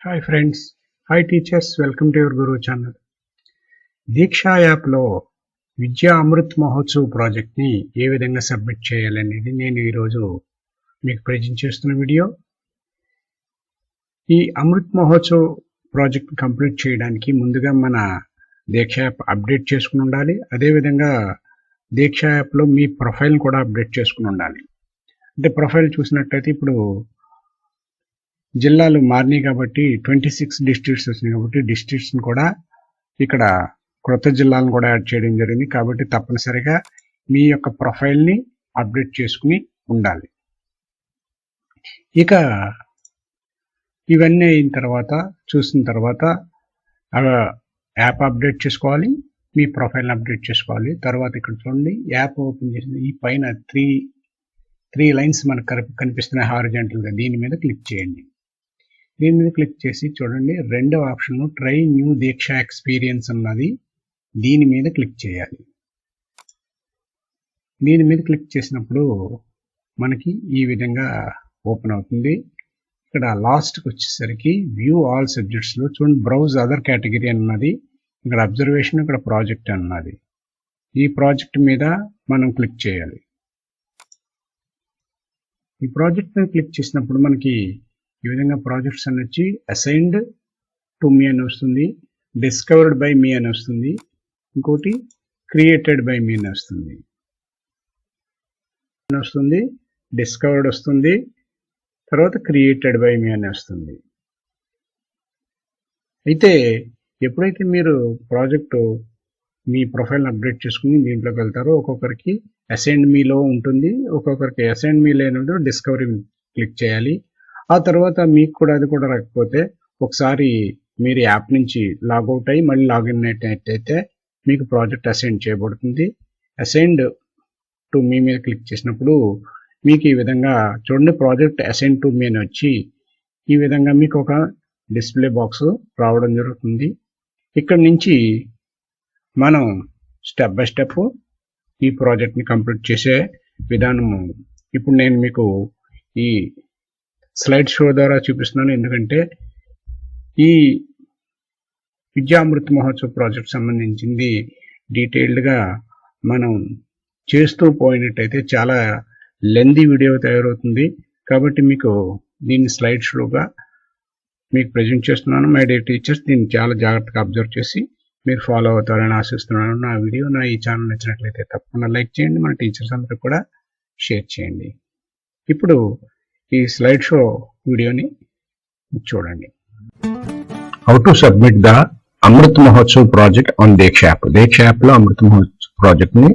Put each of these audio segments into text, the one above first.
Hi friends, hi teachers, welcome to your Guru channel. దీక్షా యాప్లో విద్యా అమృత్ మహోత్సవ్ ప్రాజెక్ట్ని ఏ విధంగా సబ్మిట్ చేయాలనేది నేను ఈరోజు మీకు ప్రజెంట్ చేస్తున్న వీడియో. ఈ అమృత్ మహోత్సవ్ ప్రాజెక్ట్ కంప్లీట్ చేయడానికి ముందుగా మన దీక్ష యాప్ అప్డేట్ చేసుకుని ఉండాలి. అదేవిధంగా దీక్షా యాప్లో మీ ప్రొఫైల్ కూడా అప్డేట్ చేసుకుని ఉండాలి. అంటే ప్రొఫైల్ చూసినట్టయితే ఇప్పుడు జిల్లాలు మారినాయి కాబట్టి 26 డిస్ట్రిక్ట్స్ వచ్చినాయి కాబట్టి డిస్ట్రిక్ట్స్ని కూడా ఇక్కడ కొత్త జిల్లాలను కూడా యాడ్ చేయడం జరిగింది. కాబట్టి తప్పనిసరిగా మీ యొక్క ప్రొఫైల్ని అప్డేట్ చేసుకుని ఉండాలి. ఇక ఇవన్నీ అయిన తర్వాత చూసిన తర్వాత యాప్ అప్డేట్ చేసుకోవాలి, మీ ప్రొఫైల్ని అప్డేట్ చేసుకోవాలి. తర్వాత ఇక్కడ చూడండి, యాప్ ఓపెన్ చేసిన ఈ పైన త్రీ లైన్స్ మనకు కనిపిస్తున్నాయి హారిజాంటల్గా. దీని మీద క్లిక్ చేయండి. దీని మీద క్లిక్ చేసి చూడండి, రెండవ ఆప్షన్ ట్రై న్యూ దీక్ష ఎక్స్పీరియన్స్ అన్నది. దీని మీద క్లిక్ చేయాలి. దీని మీద క్లిక్ చేసినప్పుడు మనకి ఈ విధంగా ఓపెన్ అవుతుంది. ఇక్కడ లాస్ట్కి వచ్చేసరికి వ్యూ ఆల్ సబ్జెక్ట్స్లో చూడండి, బ్రౌజ్ అదర్ కేటగిరీ అన్నది. ఇక్కడ అబ్జర్వేషన్, ఇక్కడ ప్రాజెక్ట్ అన్నది. ఈ ప్రాజెక్ట్ మీద మనం క్లిక్ చేయాలి. ఈ ప్రాజెక్ట్ మీద క్లిక్ చేసినప్పుడు మనకి ఈ విధంగా ప్రాజెక్ట్స్ అని వచ్చి అసైన్డ్ టు మీ అని వస్తుంది, డిస్కవర్డ్ బై మీ అని వస్తుంది, ఇంకోటి క్రియేటెడ్ బై మీ అని వస్తుంది, డిస్కవర్డ్ వస్తుంది, తర్వాత క్రియేటెడ్ బై మీ అని వస్తుంది. అయితే ఎప్పుడైతే మీరు ప్రాజెక్టు మీ ప్రొఫైల్ని అప్డేట్ చేసుకుని దీంట్లోకి వెళ్తారో ఒక్కొక్కరికి అసైన్డ్ మీలో ఉంటుంది, ఒక్కొక్కరికి అసైన్డ్ మీ లేనప్పుడు డిస్కవరీ క్లిక్ చేయాలి. ఆ తర్వాత మీకు కూడా అది కూడా రాకపోతే ఒకసారి మీరు యాప్ నుంచి లాగౌట్ అయ్యి మళ్ళీ లాగిన్ అయినట్టయితే మీకు ప్రాజెక్ట్ అసైన్ చేయబడుతుంది. అసైన్డ్ టు మీ మీద క్లిక్ చేసినప్పుడు మీకు ఈ విధంగా చూడండి, ప్రాజెక్ట్ అసైన్ టు మీ అని వచ్చి ఈ విధంగా మీకు ఒక డిస్ప్లే బాక్స్ రావడం జరుగుతుంది. ఇక్కడ నుంచి మనం స్టెప్ బై స్టెప్ ఈ ప్రాజెక్ట్ని కంప్లీట్ చేసే విధానము ఇప్పుడు నేను మీకు ఈ స్లైడ్ షో ద్వారా చూపిస్తున్నాను. ఎందుకంటే ఈ విద్యా అమృత్ మహోత్సవ్ ప్రాజెక్ట్ సంబంధించింది డీటెయిల్డ్గా మనం చేస్తూ పోయినట్టయితే చాలా లెందీ వీడియో తయారవుతుంది. కాబట్టి మీకు దీన్ని స్లైడ్ షోగా మీకు ప్రజెంట్ చేస్తున్నాను. మై డియర్ టీచర్స్, దీన్ని చాలా జాగ్రత్తగా అబ్జర్వ్ చేసి మీరు ఫాలో అవుతారని ఆశిస్తున్నాను. నా వీడియో నా ఈ ఛానల్ నచ్చినట్లయితే తప్పకుండా లైక్ చేయండి, మన టీచర్స్ అందరూ కూడా షేర్ చేయండి. ఇప్పుడు ఈ స్లైడ్ షో వీడియోని చూడండి. How to submit the Amrit Mahotsav project on Diksha app. Diksha app లో అమృత్ మహోత్సవ్ ప్రాజెక్ట్ ని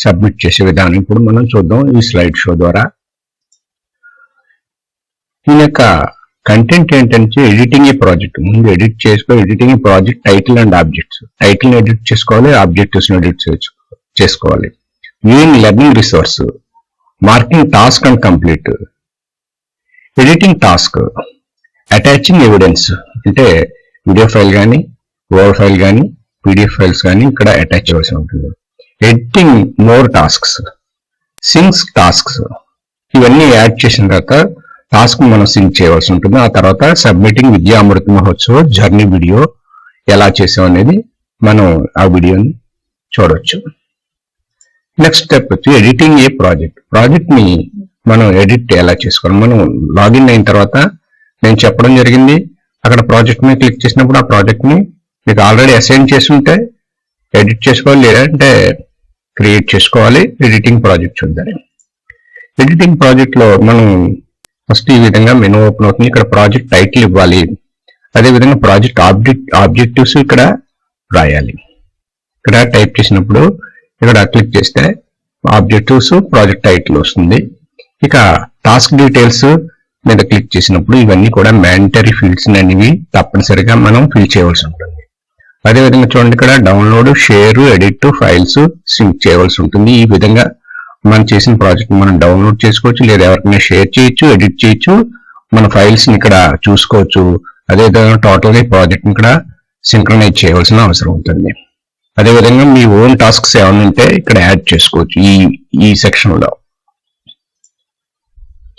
సబ్మిట్ చేసే విధానం ఇప్పుడు మనం చూద్దాం ఈ స్లైడ్ షో ద్వారా. దీని యొక్క కంటెంట్ ఏంటంటే ఎడిటింగ్ ఏ ప్రాజెక్ట్. ముందు edit editing A project title and objects. Title edit చేసుకోవాలి, ఆబ్జెక్టివ్స్ ఎడిట్ చేసుకోవాలి. Viewing learning resource, marking task and complete, editing task, attaching evidence అంటే వీడియో ఫైల్ కానీ వర్డ్ ఫైల్ కానీ పీడిఎఫ్ ఫైల్స్ కానీ ఇక్కడ attach చేయవలసి ఉంటుంది. Editing more tasks, sinks tasks, ఇవన్నీ యాడ్ చేసిన తర్వాత టాస్క్ మనం సింక్ చేయవలసి ఉంటుంది. ఆ తర్వాత సబ్మిటింగ్ విద్యా అమృత్ మహోత్సవ్ జర్నీ వీడియో ఎలా చేసాం అనేది మనం ఆ వీడియోని చూడవచ్చు. నెక్స్ట్ స్టెప్ వచ్చి ఎడిటింగ్ ఏ ప్రాజెక్ట్ ని మనం ఎడిట్ ఎలా చేసుకోవాలి. మనం లాగిన్ అయిన తర్వాత నేను చెప్పడం జరిగింది, అక్కడ ప్రాజెక్ట్ మీద క్లిక్ చేసినప్పుడు ఆ ప్రాజెక్ట్ ని మీకు ఆల్రెడీ అసైన్ చేసి ఉంటే ఎడిట్ చేసుకోవాలి, లేదంటే క్రియేట్ చేసుకోవాలి. ఎడిటింగ్ ప్రాజెక్ట్ చూద్దాం. ఎడిటింగ్ ప్రాజెక్ట్ లో మనం ఫస్ట్ ఈ విధంగా మెనూ ఓపెన్ అవుతుంది. ఇక్కడ ప్రాజెక్ట్ టైటిల్ ఇవ్వాలి, అదేవిధంగా ప్రాజెక్ట్ ఆబ్జెక్టివ్స్ ఇక్కడ రాయాలి. ఇక్కడ టైప్ చేసినప్పుడు ఇక్కడ క్లిక్ చేస్తే ఆబ్జెక్టివ్స్ ప్రాజెక్ట్ టైటిల్ వస్తుంది. ఇక టాస్క్ డీటెయిల్స్ మీద క్లిక్ చేసినప్పుడు ఇవన్నీ కూడా మ్యాండటరీ ఫీల్డ్స్ అనేవి తప్పనిసరిగా మనం ఫిల్ చేయవలసి ఉంటుంది. అదేవిధంగా చూడండి, ఇక్కడ download, share, edit, files sync చేయవలసి ఉంటుంది. ఈ విధంగా మనం చేసిన ప్రాజెక్ట్ మనం డౌన్లోడ్ చేసుకోవచ్చు, లేదా ఎవరికైనా షేర్ చేయొచ్చు, ఎడిట్ చేయొచ్చు, మన ఫైల్స్ ని ఇక్కడ చూసుకోవచ్చు. అదేవిధంగా టోటల్ గా ప్రాజెక్ట్ ని ఇక్కడ సింక్రనైజ్ చేయవలసిన అవసరం ఉంటుంది. అదేవిధంగా మీ ఓన్ టాస్క్స్ ఏమైనా ఉంటే ఇక్కడ యాడ్ చేసుకోవచ్చు ఈ సెక్షన్ లో.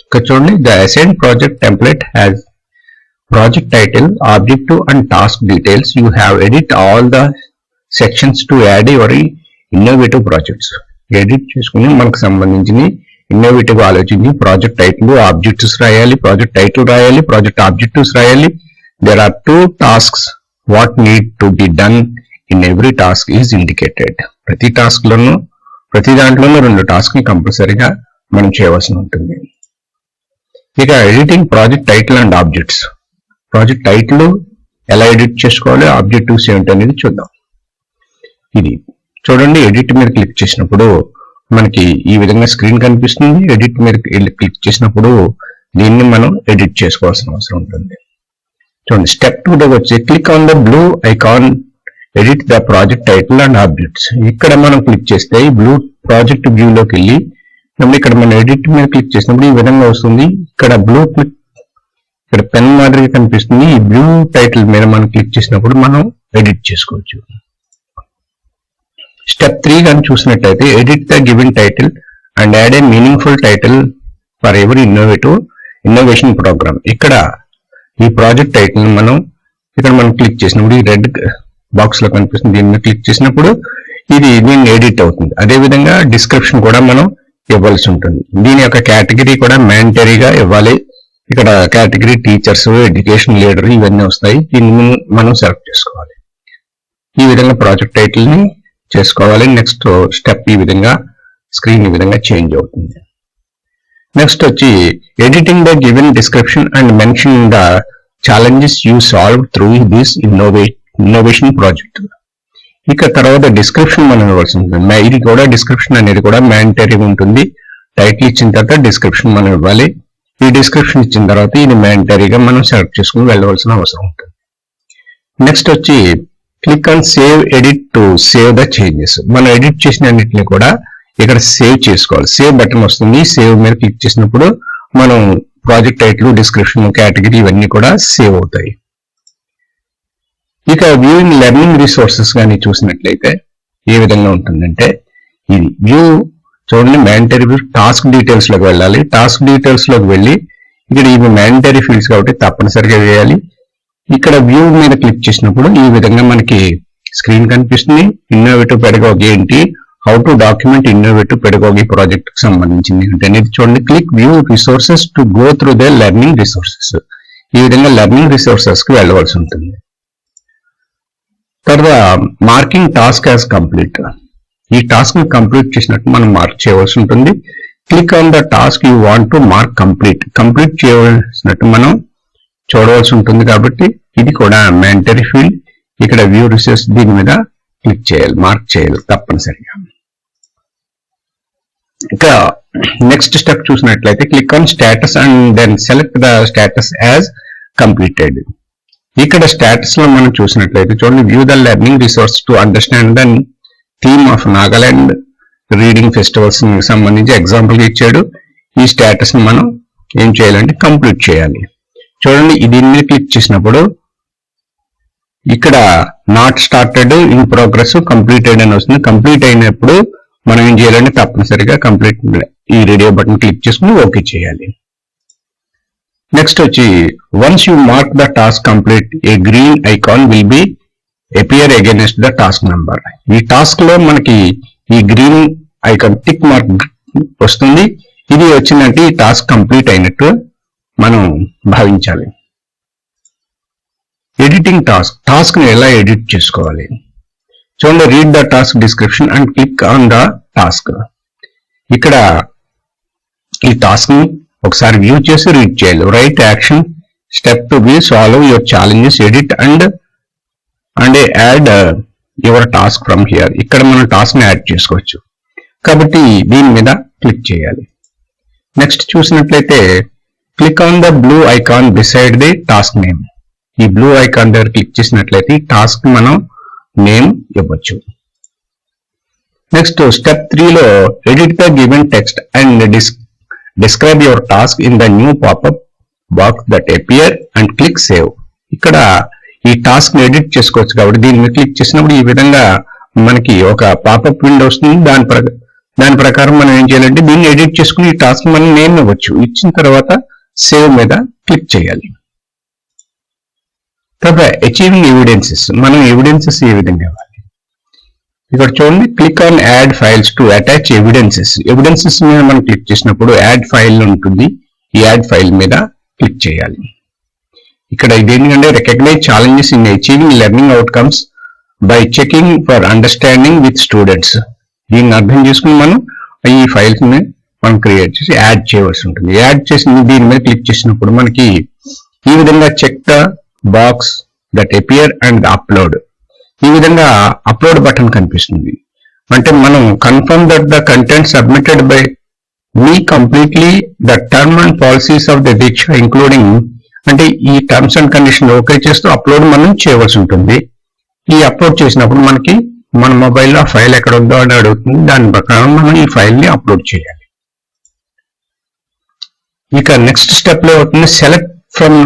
ఇక్కడ చూడండి, the assign project template has project title, objective and task details. You have edit all the sections to add your innovative projects. Edit చేసుకుని మనకు సంబంధించిన ఇన్నోవేటివ్ ఆలోచించి ప్రాజెక్ట్ టైటిల్ ఆబ్జెక్టివ్స్ రాయాలి, ప్రాజెక్ట్ టైటిల్ రాయాలి, ప్రాజెక్ట్ ఆబ్జెక్టివ్స్ రాయాలి. There are 2 tasks what need to be done in every task is indicated. ప్రతి task లోనూ ప్రతి దాంట్లోనూ 2 tasks ని కంపల్సరీగా మనం చేయవలసి ఉంటుంది. ఇక editing project title and objects. Project title ఎలా ఎడిట్ చేసుకోవాలి, ఆబ్జెక్టివ్స్ ఏంటి అనేది చూద్దాం. ఇది చూడండి, ఎడిట్ మీద క్లిక్ చేసినప్పుడు మనకి ఈ విధంగా స్క్రీన్ కనిపిస్తుంది. ఎడిట్ మీద క్లిక్ చేసినప్పుడు దీన్ని మనం ఎడిట్ చేసుకోవాల్సిన అవసరం ఉంటుంది. చూడండి, స్టెప్ 2 దగ్గర వచ్చి click on the blue icon, edit the project title and objects. ఇక్కడ మనం క్లిక్ చేస్తే ఈ బ్లూ ప్రాజెక్ట్ వ్యూలోకి వెళ్ళి ఇక్కడ మనం ఎడిట్ మీద క్లిక్ చేసినప్పుడు ఈ విధంగా వస్తుంది. ఇక్కడ బ్లూ క్లిక్, ఇక్కడ పెన్ మాదిరిగా కనిపిస్తుంది. ఈ బ్లూ టైటిల్ మీద మనం క్లిక్ చేసినప్పుడు మనం ఎడిట్ చేసుకోవచ్చు. స్టెప్ 3 కానీ చూసినట్లయితే edit the given title and add a meaningful title for every innovation programme. ఇక్కడ ఈ ప్రాజెక్ట్ టైటిల్ మనం క్లిక్ చేసినప్పుడు ఈ రెడ్ బాక్స్ లో కనిపిస్తుంది. దీన్ని క్లిక్ చేసినప్పుడు దీన్ని ఎడిట్ అవుతుంది. అదేవిధంగా డిస్క్రిప్షన్ కూడా మనం ఇవ్వాల్సి ఉంటుంది. దీని యొక్క కేటగిరీ కూడా మ్యాండటరీగా ఇవ్వాలి. ఇక్కడ కేటగిరీ టీచర్స్, ఎడ్యుకేషన్ లీడర్ ఇవన్నీ వస్తాయి. దీన్ని మనం సెలెక్ట్ చేసుకోవాలి. ఈ విధంగా ప్రాజెక్ట్ టైటిల్ ని చేసుకోవాలి. నెక్స్ట్ స్టెప్ ఈ విధంగా స్క్రీన్ ఈ విధంగా చేంజ్ అవుతుంది. నెక్స్ట్ వచ్చి editing the given description and mention the challenges you solve through this innovation project. ఇక తర్వాత డిస్క్రిప్షన్ మనం ఇవ్వాల్సి ఉంటుంది. ఇది కూడా డిస్క్రిప్షన్ అనేది కూడా మ్యాండటరీ ఉంటుంది. టైటిల్ ఇచ్చిన తర్వాత డిస్క్రిప్షన్ మనం ఇవ్వాలి. ఈ డిస్క్రిప్షన్ ఇచ్చిన తర్వాత ఇది మ్యాండటరీగా మనం సెలెక్ట్ చేసుకుని వెళ్ళవలసిన అవసరం ఉంటుంది. నెక్స్ట్ వచ్చి click on save edit to save the changes. మనం ఎడిట్ చేసిన అన్నిటిని కూడా ఇక్కడ సేవ్ చేసుకోవాలి. సేవ్ బటన్ వస్తుంది. సేవ్ మీద క్లిక్ చేసినప్పుడు మనం ప్రాజెక్ట్ టైటిల్, డిస్క్రిప్షన్, కేటగిరీ ఇవన్నీ కూడా సేవ్ అవుతాయి. ఇక వ్యూయింగ్ లెర్నింగ్ రిసోర్సెస్ కానీ చూసినట్లయితే ఏ విధంగా ఉంటుందంటే ఇది వ్యూ చూడండి, మ్యాండటరీ వ్యూ టాస్క్ డీటెయిల్స్ లోకి వెళ్ళాలి. టాస్క్ డీటెయిల్స్ లోకి వెళ్ళి ఇక్కడ ఇవి మ్యాండటరీ ఫీల్డ్స్ కాబట్టి తప్పనిసరిగా వేయాలి. ఇక్కడ వ్యూ మీద క్లిక్ చేసినప్పుడు ఈ విధంగా మనకి స్క్రీన్ కనిపిస్తుంది. ఇన్నోవేటివ్ పెడగాగి ఏంటి, how to document innovative pedagogy project కి సంబంధించింది అనేది చూడండి. Click view resources to go through the learning resources. ఈ విధంగా లెర్నింగ్ రిసోర్సెస్ కి వెళ్ళవలసి ఉంటుంది. తర్వాత మార్కింగ్ టాస్క్ యాజ్ కంప్లీట్. ఈ టాస్క్ ని కంప్లీట్ చేసినట్టు మనం మార్క్ చేయవలసి ఉంటుంది. Click on the task you want to mark complete. Complete చేయవలసినట్టు మనం చూడవలసి ఉంటుంది కాబట్టి ఇది కూడా మ్యాండటరీ ఫీల్డ్. ఇక్కడ వ్యూ రిసోర్స్ దీని మీద క్లిక్ చేయాలి, మార్క్ చేయాలి తప్పనిసరిగా. ఇక నెక్స్ట్ స్టెప్ చూసినట్లయితే click on status and then select the status as completed. ఇక్కడ స్టేటస్ లో మనం చూసినట్లయితే చూడండి, view the learning resource to understand the theme of Nagaland reading festivals సంబంధించి ఎగ్జాంపుల్ ఇచ్చాడు. ఈ స్టేటస్ ని మనం ఏం చేయాలంటే కంప్లీట్ చేయాలి. చూడండి, దీన్ని క్లిక్ చేసినప్పుడు ఇక్కడ not started, in progress, completed అని వస్తుంది. కంప్లీట్ అయినప్పుడు మనం ఏం చేయాలంటే తప్పనిసరిగా కంప్లీట్ ఈ రేడియో బటన్ క్లిక్ చేసుకుని ఓకే చేయాలి. నెక్స్ట్ వచ్చి once you mark the task complete, A green icon will be appear against the task number. ఈ టాస్క్ లో మనకి ఈ గ్రీన్ ఐకాన్ టిక్ మార్క్ వస్తుంది. ఇది వచ్చిందంటే ఈ టాస్క్ కంప్లీట్ అయినట్టు మనం భావించాలి. ఎడిటింగ్ టాస్క్ ని ఎలా ఎడిట్ చేసుకోవాలి చూడండి. Read the task description and click on the task. ఇక్కడ ఈ టాస్క్ ని ఒకసారి వ్యూ చేసి రీడ్ చేయాలి. Right action step to be solve your challenges, edit and add your task from here. ఇక్కడ మనం టాస్క్ ని యాడ్ చేసుకోవచ్చు కాబట్టి దీని మీద క్లిక్ చేయాలి. నెక్స్ట్ చూసినట్లయితే click on the blue icon beside the task name. ఈ బ్లూ ఐకాన్ దగ్గర క్లిక్ చేసినట్లయితే టాస్క్ మనం నేమ్ ఇవ్వచ్చు. నెక్స్ట్ స్టెప్ 3 లో edit the given text and describe your task in the new popup box that appear and click save. ఇక్కడ ఈ task ని edit చేసుకోవచ్చు కాబట్టి దీని మీద క్లిక్ చేసినప్పుడు ఈ విధంగా మనకి ఒక పాపప్ విండో వస్తుంది. దాని ప్రకారం మనం ఏం చేయాలంటే దీన్ని ఎడిట్ చేసుకుని ఈ టాస్క్ మనం నేమ్ ఇవ్వచ్చు. ఇచ్చిన తర్వాత సేవ్ మీద క్లిక్ చేయాలి. తర్వాత అచీవింగ్ ఎవిడెన్సెస్, మనం ఎవిడెన్సెస్ ఏ విధంగా ఇవ్వాలి. ఇక్కడ చూడండి, click on add files to attach evidences. Evidences మీద మనం క్లిక్ చేసినప్పుడు యాడ్ ఫైల్ ఉంటుంది. ఈ యాడ్ ఫైల్ మీద క్లిక్ చేయాలి. ఇక్కడ ఇదేంటంటే recognise challenges in achieving learning outcomes by checking for understanding with students. దీన్ని అర్థం చేసుకుని మనం ఈ ఫైల్స్ ని మనం క్రియేట్ చేసి యాడ్ చేయవలసి ఉంటుంది. యాడ్ చేసిన దీని మీద క్లిక్ చేసినప్పుడు మనకి ఈ విధంగా check the box that appear and upload, ఈ విధంగా అప్లోడ్ బటన్ కనిపిస్తుంది. అంటే మనం confirm that the content submitted by me completely the term and policies of the Diksha including, అంటే ఈ టర్మ్స్ అండ్ కండిషన్ ఓకే చేస్తూ అప్లోడ్ మనం చేయవలసి ఉంటుంది. ఈ అప్లోడ్ చేసినప్పుడు మనకి మన మొబైల్లో ఆ ఫైల్ ఎక్కడ ఉందో అని అడుగుతుంది. దాని ప్రకారం మనం ఈ ఫైల్ ని అప్లోడ్ చేయాలి. ఇక నెక్స్ట్ స్టెప్ లో అవుతుంది select from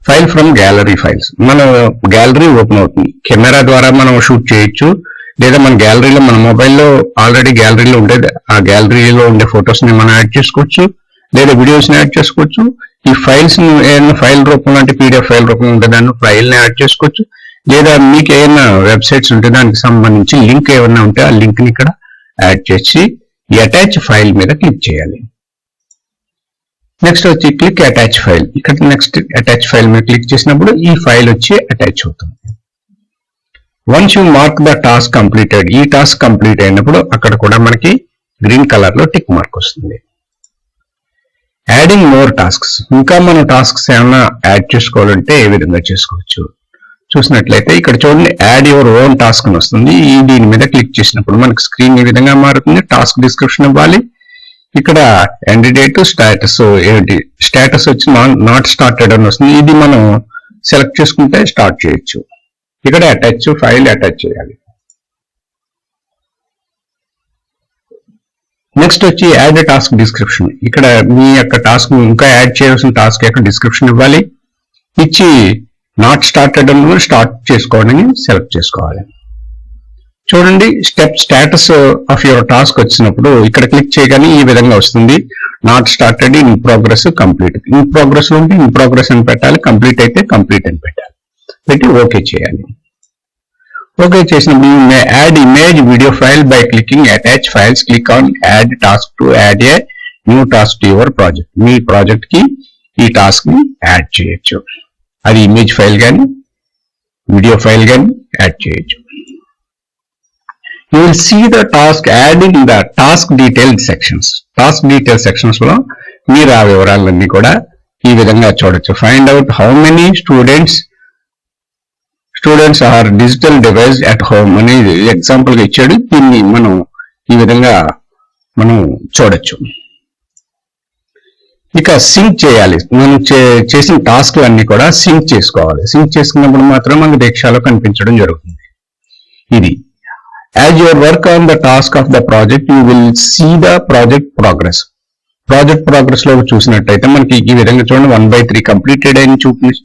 file from gallery files. మన గ్యాలరీ ఓపెన్ అవుతుంది. కెమెరా ద్వారా మనం షూట్ చేయొచ్చు, లేదా మన గ్యాలరీలో మన మొబైల్లో ఆల్రెడీ గ్యాలరీలో ఉండేది ఆ గ్యాలరీలో ఉండే ఫొటోస్ ని మనం యాడ్ చేసుకోవచ్చు, లేదా వీడియోస్ ని యాడ్ చేసుకోవచ్చు. ఈ ఫైల్స్ ను ఏదైనా ఫైల్ రూపంలో అంటే పీడిఎఫ్ ఫైల్ రూపంలో ఉంటే దాన్ని ఫైల్ ని యాడ్ చేసుకోవచ్చు, లేదా మీకు ఏమైనా వెబ్సైట్స్ ఉంటే దానికి సంబంధించి లింక్ ఏమైనా ఉంటే ఆ లింక్ ని ఇక్కడ యాడ్ చేసి ఈ అటాచ్ ఫైల్ మీద క్లిక్ చేయాలి. నెక్స్ట్ వచ్చి క్లిక్ అటాచ్ ఫైల్. ఇక్కడ నెక్స్ట్ అటాచ్ ఫైల్ మీద క్లిక్ చేసినప్పుడు ఈ ఫైల్ వచ్చి అటాచ్ అవుతుంది. Once you mark the task completed, ఈ టాస్క్ కంప్లీట్ అయినప్పుడు అక్కడ కూడా మనకి గ్రీన్ కలర్ లో టిక్ మార్క్ వస్తుంది. యాడింగ్ మోర్ టాస్క్స్, ఇంకా మనం టాస్క్స్ ఏమైనా యాడ్ చేసుకోవాలంటే ఏ విధంగా చేసుకోవచ్చు చూసినట్లయితే ఇక్కడ చూడండి, యాడ్ యువర్ ఓన్ టాస్క్ అని వస్తుంది. దీని మీద క్లిక్ చేసినప్పుడు మనకి స్క్రీన్ ఈ విధంగా మారుతుంది. టాస్క్ డిస్క్రిప్షన్ ఇవ్వాలి. ఇక్కడ ఎండ్ డేట్, స్టేటస్ ఏంటి, స్టేటస్ వచ్చి నాట్ స్టార్టెడ్ అని వస్తుంది. ఇది మనం సెలెక్ట్ చేసుకుంటే స్టార్ట్ చేయొచ్చు. ఇక్కడ అటాచ్ ఫైల్ అటాచ్ చేయాలి. నెక్స్ట్ వచ్చి యాడ్ టాస్క్ డిస్క్రిప్షన్. ఇక్కడ మీ యొక్క టాస్క్ ఇంకా యాడ్ చేయాల్సిన టాస్క్ యొక్క డిస్క్రిప్షన్ ఇవ్వాలి. ఇచ్చి నాట్ స్టార్టెడ్ అని స్టార్ట్ చేసుకోవాలని సెలెక్ట్ చేసుకోవాలి. చూడండి, స్టేటస్ ఆఫ్ యువర్ టాస్క్ వచ్చినప్పుడు ఇక్కడ క్లిక్ చేయగానే ఈ విధంగా వస్తుంది. Not started, in progress, complete. In progress లో ఉంటే ఇన్ ప్రోగ్రెస్ అని పెట్టాలి, కంప్లీట్ అయితే కంప్లీట్ అని పెట్టాలి. పెట్టి ఓకే చేయాలి. ఓకే చేసినప్పుడు you may add image video file by clicking attach files. Click on add task to add a new task to your project. Me project కి ఈ టాస్క్ ని యాడ్ చేయొచ్చు. అది ఇమేజ్ ఫైల్ కానీ వీడియో ఫైల్ కానీ add చేయొచ్చు. You will see the task added in the task detailed sections. Task detailed sections లో మీరు ఆ వివరాలన్నీ కూడా ఈ విధంగా చూడొచ్చు. Find out how many students are digital device at home అనేది ఎగ్జాంపుల్ గా ఇచ్చాడు. దీన్ని మనం ఈ విధంగా మనం చూడొచ్చు. ఇక సింక్ చేయాలి. మనం చేసిన టాస్క్ అన్ని కూడా సింక్ చేసుకోవాలి. సింక్ చేసుకున్నప్పుడు మాత్రం మనకు దీక్షలో కనిపించడం జరుగుతుంది. ఇది as you work on the task of the project, you will see the project progress. Project progress లో చూసినట్టయితే మనకి ఈ విధంగా చూడండి 1/3 కంప్లీటెడ్ అని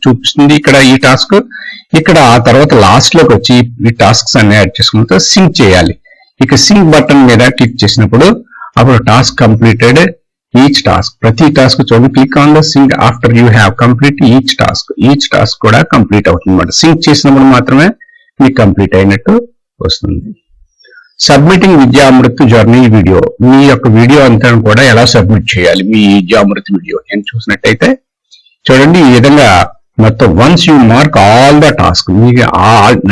చూపిస్తుంది ఇక్కడ ఈ టాస్క్. ఇక్కడ ఆ తర్వాత లాస్ట్ లోకి వచ్చి ఈ టాస్క్స్ అన్ని యాడ్ చేసుకుంటే సింక్ చేయాలి. ఇక సింక్ బటన్ మీద క్లిక్ చేసినప్పుడు అప్పుడు టాస్క్ కంప్లీటెడ్ ఈచ్ టాస్క్, ప్రతి టాస్క్ చూడండి. Click on the sync after you have complete each task కూడా కంప్లీట్ అవుతుంది అన్నమాట. సింక్ చేసినప్పుడు మాత్రమే మీకు కంప్లీట్ అయినట్టు వస్తుంది. సబ్మిటింగ్ విద్యా అమృత్ జర్నీ వీడియో, మీ యొక్క వీడియో అంతా కూడా ఎలా సబ్మిట్ చేయాలి మీ విద్యా అమృత్ వీడియో అని చూసినట్టయితే చూడండి, ఈ విధంగా మొత్తం once you mark all the task, మీకు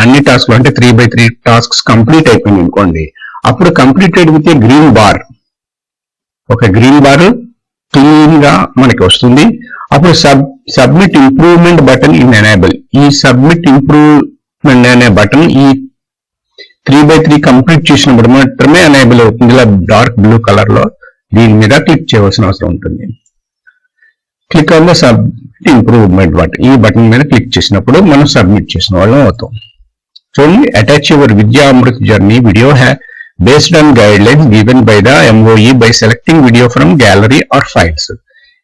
అన్ని టాస్క్లు అంటే 3/3 టాస్క్స్ కంప్లీట్ అయిపోయింది అనుకోండి, అప్పుడు completed with a green bar, ఒక గ్రీన్ బార్ క్లీన్ గా మనకి వస్తుంది. అప్పుడు submit improvement button in enable, ఈ సబ్మిట్ ఇంప్రూవ్మెంట్ అనే బటన్ ఈ 3/3 కంప్లీట్ చేసినప్పుడు మాత్రమే ఎనేబుల్ అవుతుంది. ఇలా డార్క్ బ్లూ కలర్ లో దీని మీద క్లిక్ చేయవలసిన అవసరం ఉంటుంది. Click on the submit improvement button, ఈ బటన్ మీద క్లిక్ చేసినప్పుడు మనం సబ్మిట్ చేసిన వాళ్ళం అవుతాం. చూడండి, attach your Vidya Amrit journey video based on guidelines given by the MOE by selecting video from gallery or files.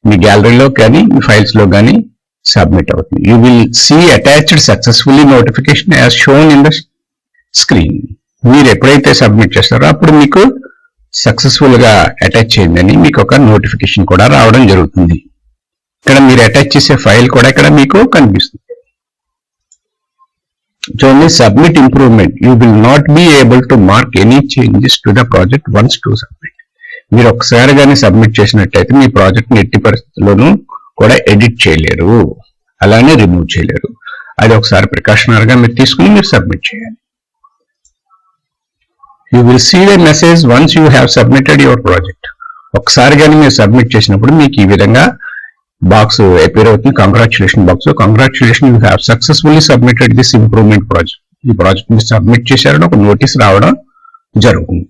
మీ గ్యాలరీలో కానీ మీ ఫైల్స్ లో కానీ సబ్మిట్ అవుతుంది. You will see attached successfully notification as shown in the screen. మీరు ఎప్పుడైతే submit చేస్తారో అప్పుడు మీకు సక్సెస్ఫుల్ గా అటాచ్ చేయండి మీకు ఒక నోటిఫికేషన్ కూడా రావడం జరుగుతుంది. ఇక్కడ మీరు అటాచ్ చేసే ఫైల్ కూడా ఇక్కడ మీకు కనిపిస్తుంది. చూడండి, submit improvement. You will not be able to mark any changes to the project once to submit. మీరు ఒకసారి కానీ సబ్మిట్ చేసినట్టయితే మీ ప్రాజెక్ట్ ని ఎట్టి పరిస్థితుల్లోనూ కూడా ఎడిట్ చేయలేరు, అలానే రిమూవ్ చేయలేరు. అది ఒకసారి ప్రికాషనరీ గా మీరు తీసుకుని మీరు సబ్మిట్ చేయాలి. You will see the message once you have submitted your project. ఒకసారి కానీ మీరు సబ్మిట్ చేసినప్పుడు మీకు ఈ విధంగా బాక్స్ అపీర్ అవుతుంది, congratulation box. Congratulation, you have successfully submitted this improvement project. ఈ ప్రాజెక్ట్ మీరు సబ్మిట్ చేశారని ఒక నోటీస్ రావడం జరుగుతుంది.